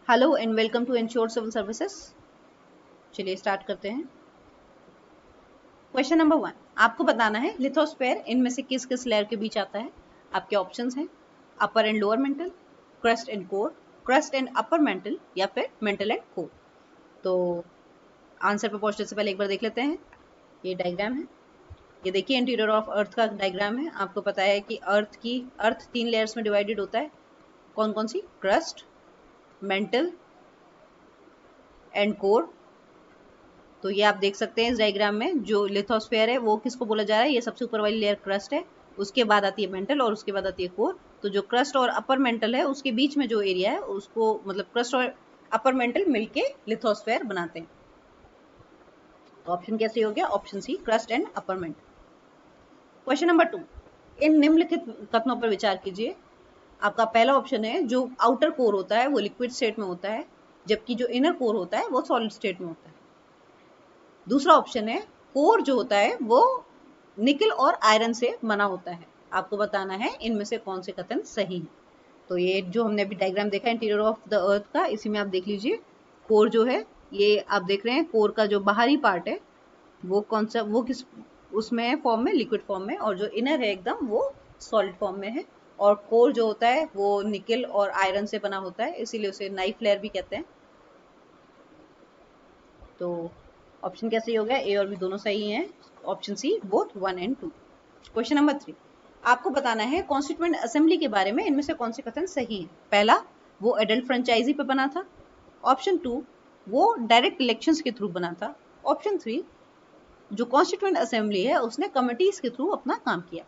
Hello and welcome to ensure civil services. चलिए start करते हैं। क्वेश्चन नंबर 1, आपको बताना है लिथोस्फेयर इनमें से किस किस लेयर के बीच आता है। आपके ऑप्शंस हैं upper and lower mantle, crust and core, crust and upper mantle या फिर मेंटल एंड कोर। तो आंसर पे पहुंचने से पहले एक बार देख लेते हैं। ये डायग्राम है, ये देखिए इंटीरियर ऑफ अर्थ का डायग्राम है। आपको पता है कि अर्थ 3 लेयर्स में डिवाइडेड होता है। कौन कौन सी? Crust, mantle and core. तो ये आप देख सकते हैं इस डायग्राम में, जो लिथोस्फेयर है वो किसको बोला जा रहा है? ये सबसे ऊपर वाली लेयर क्रस्ट है, उसके बाद आती है मेंटल और उसके बाद आती है कोर। तो जो क्रस्ट और अपर मेंटल है उसके बीच में जो एरिया है उसको मतलब क्रस्ट और अपर मेंटल मिलके लिथोस्फेयर बनाते हैं। तो ऑप्शन कैसे हो गया? Option C, crust and upper mantle. Question number 2, इन निम्नलिखित कथनों पर विचार कीजिए। आपका पहला ऑप्शन है जो आउटर कोर होता है वो लिक्विड स्टेट में होता है, जबकि जो इनर कोर होता है वो सॉलिड स्टेट में होता है। दूसरा ऑप्शन है कोर जो होता है वो निकल और आयरन से बना होता है। आपको बताना है इनमें से कौन से कथन सही है। तो ये जो हमने अभी डायग्राम देखा इंटीरियर ऑफ द अर्थ का, इसी में आप देख लीजिए कोर जो है, ये आप देख रहे हैं कोर का जो बाहरी पार्ट है वो कौन सा, वो किस उसमें है फॉर्म में, लिक्विड फॉर्म में, और जो इनर है एकदम वो सॉलिड फॉर्म में है। और कोर जो होता है वो निकल और आयरन से बना होता है, इसीलिए उसे नाइफ लेयर भी कहते हैं। तो ऑप्शन क्या सही हो गया? ए और बी दोनों सही हैं। Option C both 1 and 2। Question number 3, आपको बताना है कॉन्स्टिट्यूएंट असेंबली के बारे में इनमें से कौन से कथन सही है। पहला, वो एडल्ट फ्रेंचाइजी पे बना था। ऑप्शन 2, वो डायरेक्ट इलेक्शंस के थ्रू बना था। ऑप्शन 3, जो कॉन्स्टिट्यूएंट असेंबली है उसने कमिटीज के थ्रू अपना काम किया।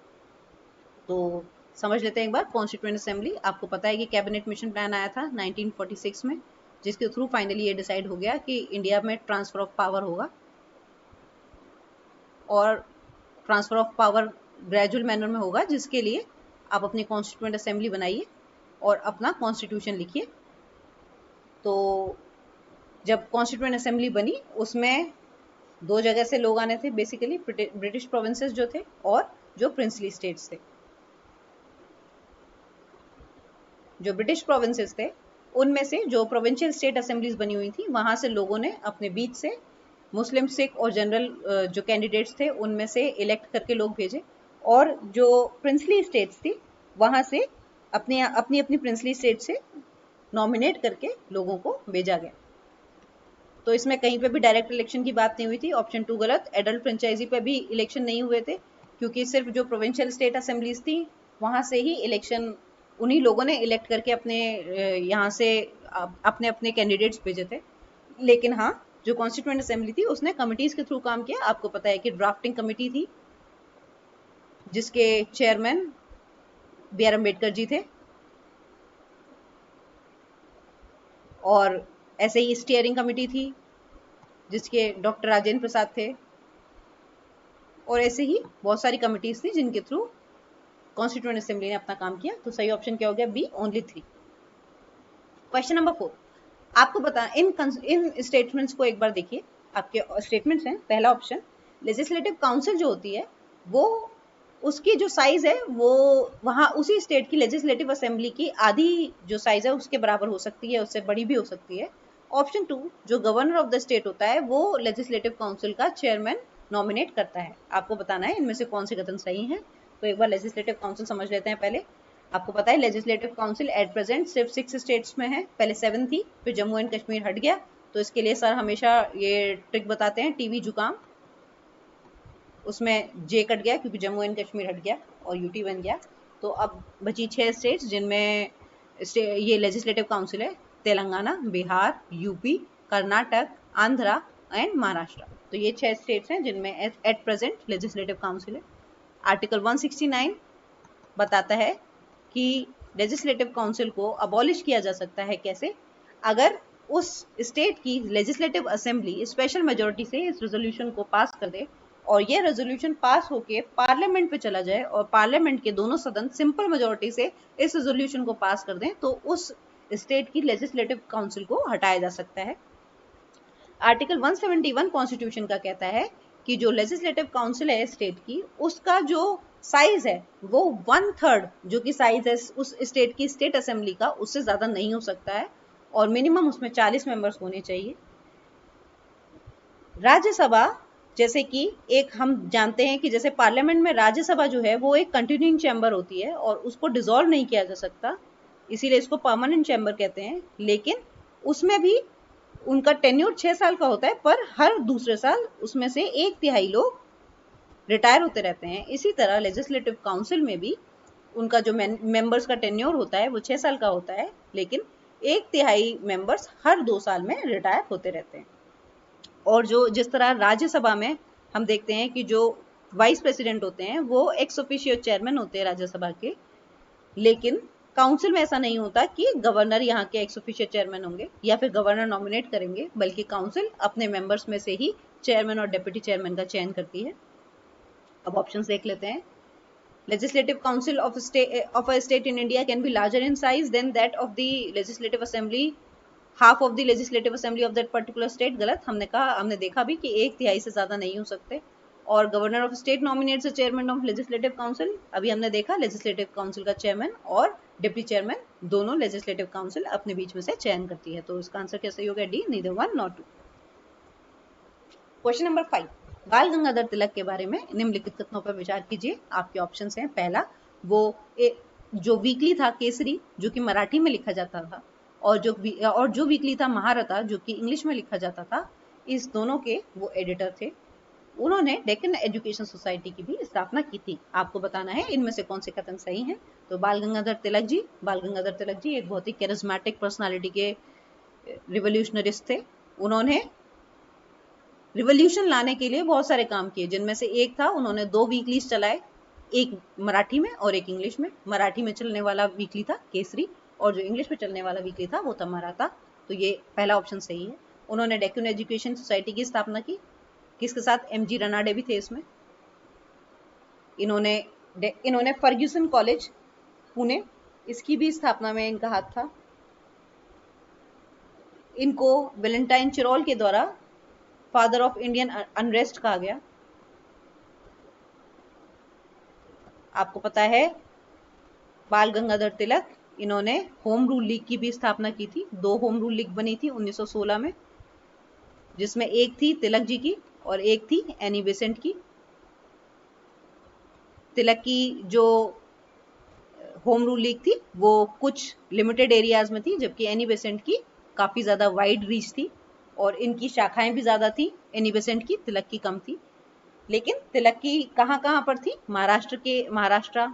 तो समझ लेते हैं एक बार कॉन्स्टिट्यूएंट असेंबली। आपको पता है कि कैबिनेट मिशन प्लान आया था 1946 में, जिसके थ्रू फाइनली ये डिसाइड हो गया कि इंडिया में ट्रांसफर ऑफ पावर होगा, और transfer of power gradual manner में होगा, जिसके लिए आप अपनी कॉन्स्टिट्यूएंट असेंबली बनाइए और अपना कॉन्स्टिट्यूशन लिखिए। तो जब कॉन्स्टिट्यूएंट असेंबली बनी उसमें 2 जगह से लोग आने थे, बेसिकली ब्रिटिश प्रोविंसेस जो थे और जो प्रिंसली स्टेट्स थे। जो ब्रिटिश प्रोविंसेस थे उनमें से जो प्रोविंशियल स्टेट असेंबलीज बनी हुई थी वहां से लोगों ने अपने बीच से मुस्लिम, सिख और जनरल जो कैंडिडेट्स थे उनमें से इलेक्ट करके लोग भेजे, और जो प्रिंसली स्टेट्स थी वहां से अपनी अपनी अपनी प्रिंसली स्टेट से नॉमिनेट करके लोगों को भेजा गया। तो इसमें कहीं पे भी डायरेक्ट इलेक्शन की बात नहीं हुई थी। ऑप्शन 2 गलत। एडल्ट फ्रेंचाइजी पे भी इलेक्शन नहीं हुए थे, क्योंकि सिर्फ जो प्रोविंशियल स्टेट असेंबलीज थी वहां से ही इलेक्शन, उन्हीं लोगों ने इलेक्ट करके अपने यहाँ से अपने अपने कैंडिडेट्स भेजे थे। लेकिन हाँ, जो कॉन्स्टिट्यूएंट असेंबली थी उसने कमिटीज के थ्रू काम किया। आपको पता है कि ड्राफ्टिंग कमिटी थी जिसके chairman B are Ambedkar ji थे, और ऐसे ही स्टीयरिंग कमिटी थी जिसके डॉक्टर राजेंद्र प्रसाद थे, और ऐसे ही बहुत सारी कमिटीज थी जिनके थ्रू कॉन्स्टिट्यूएंट असेंबली ने अपना काम किया। तो सही ऑप्शन क्या हो गया? B, only 3। क्वेश्चन नंबर 4, आपको बता इन स्टेटमेंट्स को एक बार देखिए। आपके स्टेटमेंट्स हैं। पहला ऑप्शन, लेजिस्लेटिव काउंसिल जो होती है वो, उसकी जो साइज है वो वहां उसी स्टेट की लेजिस्लेटिव असेंबली की आधी जो साइज है उसके बराबर हो सकती है, उससे बड़ी भी हो सकती है। ऑप्शन 2, जो गवर्नर ऑफ द स्टेट होता है वो लेजिस्लेटिव काउंसिल का चेयरमैन नॉमिनेट करता है। आपको बताना है इनमें से कौन से कथन सही हैं। तो एक बार लेजिस्लेटिव काउंसिल समझ लेते हैं पहले। आपको पता है लेजिस्लेटिव काउंसिल एट प्रेजेंट सिर्फ 6 स्टेट्स में है। पहले 7 थी, फिर जम्मू एंड कश्मीर हट गया। तो इसके लिए सर हमेशा ये ट्रिक बताते हैं, टीवी जुकाम, उसमें जे कट गया क्योंकि जम्मू एंड कश्मीर हट गया और यूटी बन गया। तो अब बची 6 स्टेट्स जिनमें ये लेजिस्लेटिव काउंसिल है, तेलंगाना, बिहार, यूपी, कर्नाटक, आंध्रा एंड महाराष्ट्र। तो ये 6 स्टेट्स हैं जिनमें एट प्रेजेंट लेजिस्लेटिव काउंसिल है। आर्टिकल 169 बताता है कि लेजिस्लेटिव काउंसिल को अबॉलिश किया जा सकता है कैसे? अगर उस स्टेट की लेजिस्लेटिव असेंबली स्पेशल मेजोरिटी से इस रेजोल्यूशन को पास कर दे, और ये रेजोल्यूशन पास होके पार्लियामेंट पे चला जाए और पार्लियामेंट के दोनों सदन सिंपल मेजोरिटी से इस रेजोल्यूशन को पास कर दें, तो उस स्टेट की लेजिस्लेटिव काउंसिल को हटाया जा सकता है। आर्टिकल 171 कॉन्स्टिट्यूशन का कहता है कि जो लेजिस्लेटिव काउंसिल है स्टेट की, उसका जो साइज है वो 1/3 जो कि साइज है उस स्टेट की स्टेट असेंबली का, उससे ज्यादा नहीं हो सकता है। और मिनिमम उसमें 40 मेंबर्स होने चाहिए। राज्यसभा, जैसे कि एक हम जानते हैं कि जैसे पार्लियामेंट में राज्यसभा जो है वो एक कंटिन्यूइंग चैम्बर होती है और उसको डिसॉल्व नहीं किया जा सकता, इसीलिए इसको परमानेंट चैम्बर कहते हैं। लेकिन उसमें भी उनका टेन्योर 6 साल का होता है, पर हर दूसरे साल उसमें से 1/3 लोग रिटायर होते रहते हैं। इसी तरह लेजिस्लेटिव काउंसिल में भी उनका जो मेंबर्स का टेन्योर होता है वो 6 साल का होता है, लेकिन 1/3 मेंबर्स हर 2 साल में रिटायर होते रहते हैं। और जो जिस तरह राज्यसभा में हम देखते हैं कि जो वाइस प्रेसिडेंट होते हैं वो एक्स ऑफिशियो चेयरमैन होते हैं राज्यसभा के, लेकिन काउंसिल में ऐसा नहीं होता कि गवर्नर यहाँ के एक्स ऑफिशियो चेयरमैन होंगे या फिर गवर्नर नॉमिनेट करेंगे, बल्कि काउंसिल अपने मेंबर्स में से ही चेयरमैन और डेप्यूटी चेयरमैन का चयन करती है। अब ऑप्शंस देख लेते हैं। Legislative Council of a state in India can be larger in size than that of the legislative assembly, half of the legislative assembly of that particular state। गलत, हमने देखा भी कि 1/3 से ज्यादा नहीं हो सकते। और governor of state nominates chairman of legislative council, अभी हमने देखा लेजिस्लेटिव काउंसिल का चेयरमैन और डिप्टी चेयरमैन दोनों लेजिस्लेटिव काउंसिल अपने बीच में से चयन करती है। तो इसका आंसर क्या सही होगा? D, neither one not two. Question number 5, बाल गंगाधर तिलक के बारे में निम्नलिखित कथनों पर विचार कीजिए। आपके ऑप्शंस हैं। पहला, वो जो वीकली था केसरी, जो कि मराठी में लिखा जाता था, और जो वीकली था महारथा, जो कि इंग्लिश में लिखा जाता था, इस दोनों के वो एडिटर थे। उन्होंने डेक्कन एजुकेशन सोसाइटी की भी स्थापना की थी। आपको बताना है इनमें से कौन से कथन सही हैं। तो बाल गंगाधर तिलक जी एक बहुत ही कैरिज्मेटिक पर्सनालिटी के रिवोल्यूशनरिस्ट थे। उन्होंने रिवोल्यूशन लाने के लिए बहुत सारे काम किए, जिनमें से एक था उन्होंने 2 वीकलीज चलाए, एक मराठी में और एक इंग्लिश में। मराठी में चलने वाला वीकली था केसरी और जो इंग्लिश में चलने वाला वीकली था वो था मराठा। तो ये पहला ऑप्शन सही है। उन्होंने डेक्कन एजुकेशन सोसाइटी की स्थापना की, किसके साथ? एमजी रनाडे भी थे इसमें। इन्होंने फर्ग्यूसन कॉलेज पुणे, इसकी भी स्थापना में इनका हाथ था। इनको वेलेंटाइन चिरोल के द्वारा फादर ऑफ इंडियन अनरेस्ट कहा गया। आपको पता है बाल गंगाधर तिलक, इन्होंने होम रूल लीग की भी स्थापना की थी। 2 होम रूल लीग बनी थी 1916 में, जिसमें एक थी तिलक जी की और एक थी एनी बेसेंट की। तिलक की जो होम रूल लीग थी वो कुछ लिमिटेड एरियाज में थी, जबकि एनी बेसेंट की काफी ज्यादा वाइड रीच थी और इनकी शाखाएं भी ज्यादा थी। एनी बेसेंट की, तिलक की कम थी। लेकिन तिलक की कहां पर थी? महाराष्ट्र,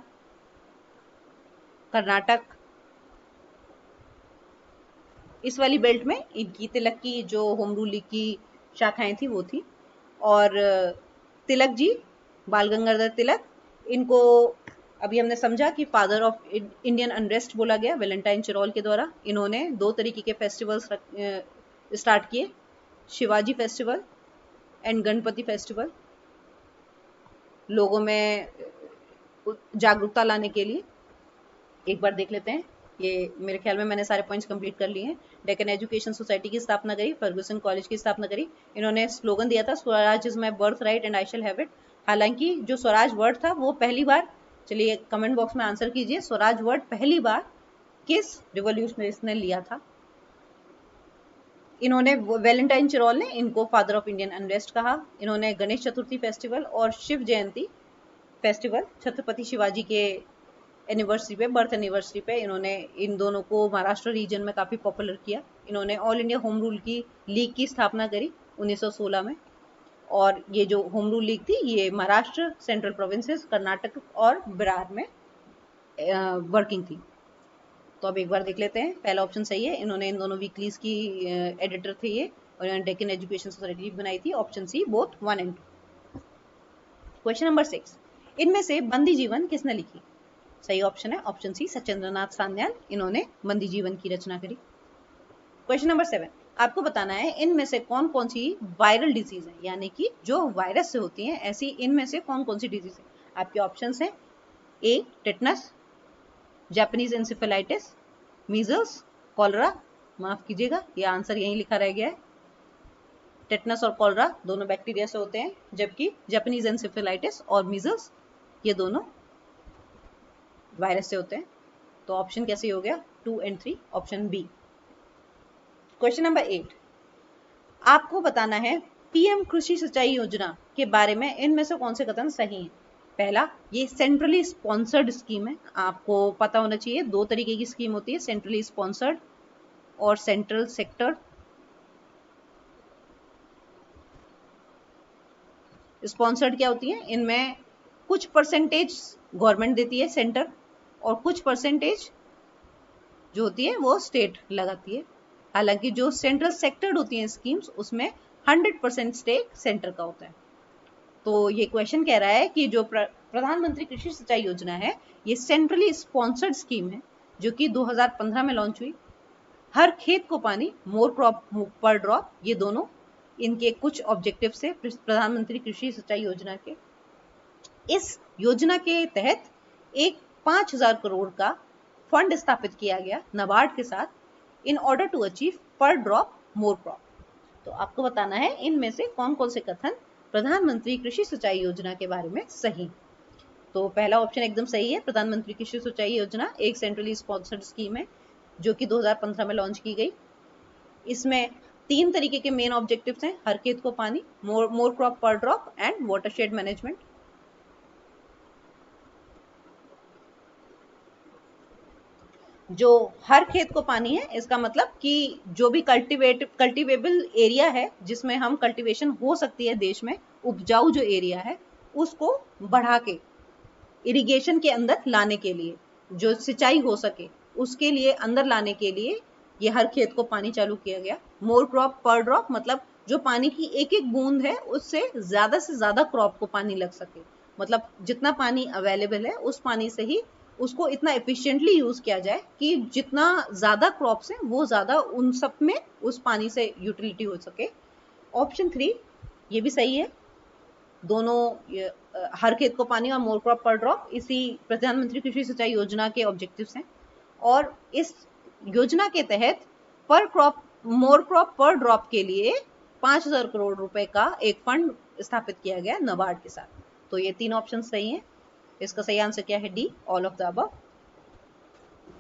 कर्नाटक, इस वाली बेल्ट में इनकी तिलक की जो होम रूल लीग की शाखाएं थी वो थी। और तिलक जी, बाल गंगाधर तिलक, इनको अभी हमने समझा कि फादर ऑफ इंडियन अनरेस्ट बोला गया वेलेंटाइन चिरोल के द्वारा। इन्होंने 2 तरीके के फेस्टिवल्स स्टार्ट किए, Shivaji festival and Ganpati festival, लोगों में जागरूकता लाने के लिए। एक बार देख लेते हैं। ये मेरे ख्याल में मैंने सारे पॉइंट्स कंप्लीट कर लिए हैं। डेक्कन एजुकेशन सोसाइटी की स्थापना करी, फर्गुसन कॉलेज की स्थापना करी। इन्होंने स्लोगन दिया था, Swaraj is my birth right and I shall have it. हालांकि जो स्वराज वर्ड था वो पहली बार, चलिए कमेंट बॉक्स में आंसर कीजिए, स्वराज वर्ड पहली बार किस रिवोल्यूशनरिस्ट ने लिया था? इन्होंने, वेलेंटाइन चिरोल ने इनको फादर ऑफ इंडियन अनरेस्ट कहा। इन्होंने गणेश चतुर्थी फेस्टिवल और शिव जयंती फेस्टिवल छत्रपति शिवाजी के एनिवर्सरी पे, बर्थ एनिवर्सरी पे, इन्होंने इन दोनों को महाराष्ट्र रीजन में काफी पॉपुलर किया। इन्होंने ऑल इंडिया होम रूल की लीग की स्थापना करी 1916 में। और ये जो होम रूल लीग थी ये महाराष्ट्र, सेंट्रल प्रोविंसेस, कर्नाटक और बिहार में वर्किंग थी। तो अब एक बार देख लेते हैं। पहला ऑप्शन सही है, इन्होंने इन दोनों वीकलीज की एडिटर थे ये, और इन्होंने डेक्कन एजुकेशन सोसाइटी बनाई थी। Option C both 1 and 2। Question number 6, इनमें से बंदी जीवन किसने लिखी? सही ऑप्शन है ऑप्शन सी, सत्येंद्रनाथ सान्याल, इन्होंने बंदी जीवन की रचना करी। क्वेश्चन नंबर 7, आपको बताना है इनमें से कौन कौन सी वायरल डिजीज है, यानी कि जो वायरस से होती हैं, ऐसी इनमें से कौन कौन सी डिजीज है। आपके ऑप्शंस हैं, A tetanus, Japanese encephalitis, measles, cholera. माफ कीजिएगा, ये आंसर यहीं लिखा रह गया है। टेटनस और कॉलरा दोनों बैक्टीरिया से होते हैं, जबकि जापानीज इंसेफेलाइटिस और मीजल्स ये दोनों वायरस से होते हैं। तो ऑप्शन कैसे हो गया? 2 and 3, option B. Question number 8, आपको बताना है पीएम कृषि सिंचाई योजना के बारे में इनमें से कौन से कथन सही हैं। पहला, ये सेंट्रली स्पॉन्सर्ड स्कीम है। आपको पता होना चाहिए दो तरीके की स्कीम होती है, सेंट्रली स्पॉन्सर्ड और सेंट्रल सेक्टर। स्पॉन्सर्ड क्या होती है, इनमें कुछ परसेंटेज गवर्नमेंट देती है सेंटर, और कुछ परसेंटेज जो होती है वो स्टेट लगाती है। हालांकि जो सेंट्रल सेक्टर्ड होती हैं स्कीम्स, उसमें 100% स्टेक सेंटर का होता है। तो ये क्वेश्चन कह रहा है कि जो प्रधानमंत्री कृषि सिंचाई योजना है, ये सेंट्रली स्पॉन्सर्ड स्कीम है जो कि 2015 में लॉन्च हुई। हर खेत को पानी, मोर क्रॉप पर ड्रॉप, ये दोनों इनके कुछ ऑब्जेक्टिव्स है प्रधानमंत्री कृषि सिंचाई योजना के। इस योजना के तहत एक 5,000 करोड़ का फंड स्थापित किया गया नाबार्ड के साथ इन ऑर्डर टू अचीव पर ड्रॉप मोर क्रॉप। तो आपको बताना है इनमें से कौन कौन से कथन प्रधानमंत्री कृषि सिंचाई योजना के बारे में सही। तो पहला ऑप्शन एकदम सही है, प्रधानमंत्री कृषि सिंचाई योजना एक सेंट्रली स्पॉन्सर्ड स्कीम है जो कि 2015 में लॉन्च की गई। इसमें 3 तरीके के मेन ऑब्जेक्टिव्स हैं, हर खेत को पानी, मोर क्रॉप पर ड्रॉप एंड वाटरशेड मैनेजमेंट। जो हर खेत को पानी है, इसका मतलब कि जो भी कल्टिवेबल एरिया है जिसमें हम कल्टीवेशन हो सकती है देश में, उपजाऊ जो एरिया है उसको बढ़ा के इरिगेशन के अंदर लाने के लिए, जो सिंचाई हो सके उसके लिए अंदर लाने के लिए ये हर खेत को पानी चालू किया गया। मोर क्रॉप पर ड्रॉप मतलब जो पानी की एक एक बूंद है उससे ज्यादा क्रॉप को पानी लग सके, मतलब जितना पानी अवेलेबल है उस पानी से ही उसको इतना एफिशिएंटली यूज किया जाए कि जितना ज्यादा क्रॉप्स हैं वो ज्यादा उन सब में उस पानी से यूटिलिटी हो सके। ऑप्शन 3 ये भी सही है, दोनों हर खेत को पानी और मोर क्रॉप पर ड्रॉप इसी प्रधानमंत्री कृषि सिंचाई योजना के ऑब्जेक्टिव्स हैं। और इस योजना के तहत मोर क्रॉप पर ड्रॉप के लिए 5,000 करोड़ रुपए का एक फंड स्थापित किया गया नाबार्ड के साथ। तो ये 3 ऑप्शन सही हैं। इसका सही आंसर क्या है, D, all of the above.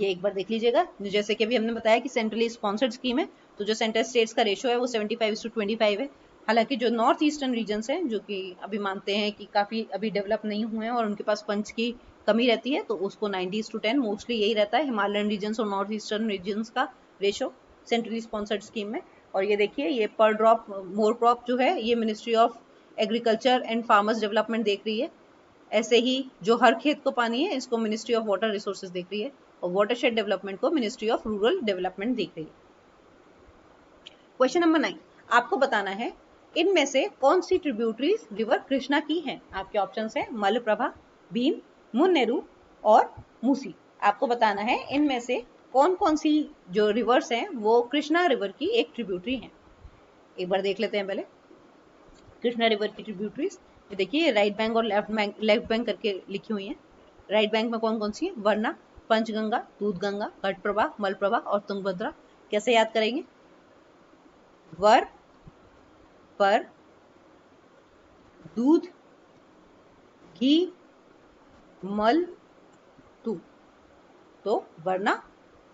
ये एक बार देख लीजिएगा, जैसे कि अभी हमने बताया कि सेंट्रली स्पॉन्सर्ड स्कीम है, तो जो सेंटर स्टेट्स का रेशियो है वो 75:25 है। हालांकि जो नॉर्थ ईस्टर्न रीजन्स हैं जो कि अभी मानते हैं कि काफ़ी अभी डेवलप नहीं हुए हैं और उनके पास फंड्स की कमी रहती है, तो उसको 90:10 मोस्टली यही रहता है, हिमालयन रीजन्स और नॉर्थ ईस्टर्न रीजन्स का रेशो सेंट्रली स्पॉन्सर्ड स्कीम में। और ये देखिए, ये पर ड्रॉप मोर क्रॉप जो है ये ministry of agriculture and farmers development देख रही है। ऐसे ही जो हर खेत को पानी है इसको मिनिस्ट्री ऑफ वाटर रिसोर्सेज देख रही है, और वाटरशेड डेवलपमेंट को मिनिस्ट्री ऑफ रूरल डेवलपमेंट देख रही है। क्वेश्चन नंबर 9, आपको बताना है इनमें से कौन सी ट्रिब्यूटरीज रिवर कृष्णा की हैं। आपके ऑप्शंस हैं मलप्रभा, भीम, मुन्नेरू और मूसी। आपको बताना है इनमें से कौन कौन सी जो रिवर्स हैं वो कृष्णा रिवर की एक ट्रिब्यूटरी हैं। एक बार देख लेते हैं पहले कृष्णा रिवर की ट्रिब्यूटरीज। देखिए राइट बैंक और लेफ्ट बैंक करके लिखी हुई है। राइट बैंक में कौन कौन सी है, वरना, पंचगंगा, दूधगंगा, घटप्रभा, मलप्रभा और तुंगभद्रा। कैसे याद करेंगे, वर पर दूध, घी, मल, तू, तो वरना,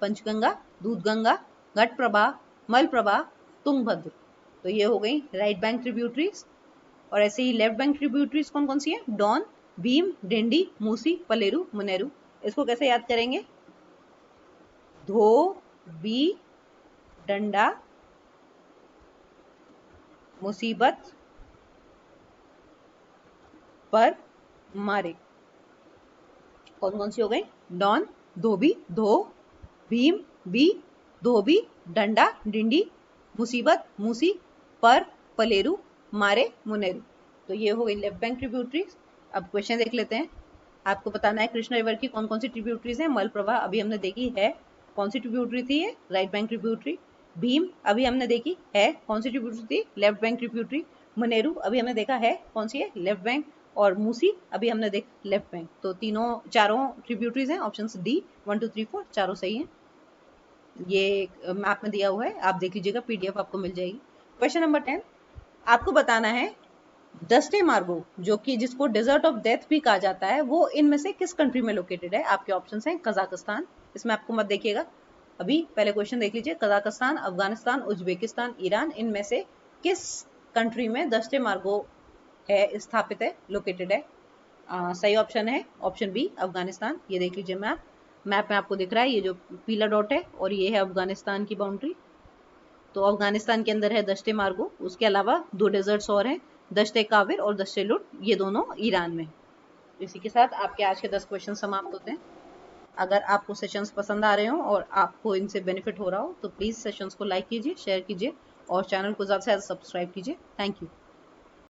पंचगंगा, दूधगंगा, घटप्रभा, मलप्रभा, तुंगभद्र। तो ये हो गई राइट बैंक ट्रिब्यूटरीज। और ऐसे ही लेफ्ट बैंक ट्रिब्यूटरीज कौन कौन सी है, डॉन, भीम, डेंडी, मूसी, पलेरू, मुनेरू। इसको कैसे याद करेंगे, धोबी, डंडा, मुसीबत पर मारे। कौन कौन सी हो गई, डॉन, धोबी, धो, भीम, बी, धोबी, डंडा, डिंडी, मुसीबत, मूसी, पर, पलेरू, मारे, मुनेरू। तो ये हो गई लेफ्ट बैंक ट्रिब्यूटरीज। अब क्वेश्चन देख लेते हैं। आपको बताना है कृष्णा रिवर की कौन कौन सी ट्रिब्यूटरीज है। मलप्रभा अभी हमने देखी है, कौन सी ट्रिब्यूटरी थी ये, राइट बैंक ट्रिब्यूटरी। भीम अभी हमने देखी है, कौन सी ट्रिब्यूटरी थी, लेफ्ट बैंक ट्रिब्यूटरी। मुनेरू अभी हमने देखा है, कौन सी है, लेफ्ट बैंक। और मूसी अभी हमने देखा लेफ्ट बैंक। तो चारों ट्रिब्यूटरीज हैं, ऑप्शन डी 1 2 3 4 चारों सही हैं। ये मैप में दिया हुआ है, आप देख लीजिएगा, पीडीएफ आपको मिल जाएगी। क्वेश्चन नंबर 10, आपको बताना है दस्ते मार्गो जो कि जिसको डेजर्ट ऑफ डेथ भी कहा जाता है, वो इनमें से किस कंट्री में लोकेटेड है। आपके ऑप्शंस हैं कजाकिस्तान, इसमें आपको मत देखिएगा, अभी पहले क्वेश्चन देख लीजिए, कजाकिस्तान, अफगानिस्तान, उज्बेकिस्तान, ईरान, इनमें से किस कंट्री में दस्ते मार्गो है स्थापित है, लोकेटेड है? सही ऑप्शन है ऑप्शन बी, अफगानिस्तान। ये देख लीजिए मैप में आपको दिख रहा है, ये जो पीला डॉट है और ये है अफगानिस्तान की बाउंड्री। तो अफगानिस्तान के अंदर है दश्ते मार्गो, उसके अलावा 2 डेजर्ट्स और हैं, दश्ते काबिर और दश्ते लुट, ये दोनों ईरान में। इसी के साथ आपके आज के 10 क्वेश्चन समाप्त होते हैं। अगर आपको सेशंस पसंद आ रहे हो और आपको इनसे बेनिफिट हो रहा हो तो प्लीज़ सेशंस को लाइक कीजिए, शेयर कीजिए और चैनल को ज़्यादा से ज़्यादा सब्सक्राइब कीजिए। Thank you.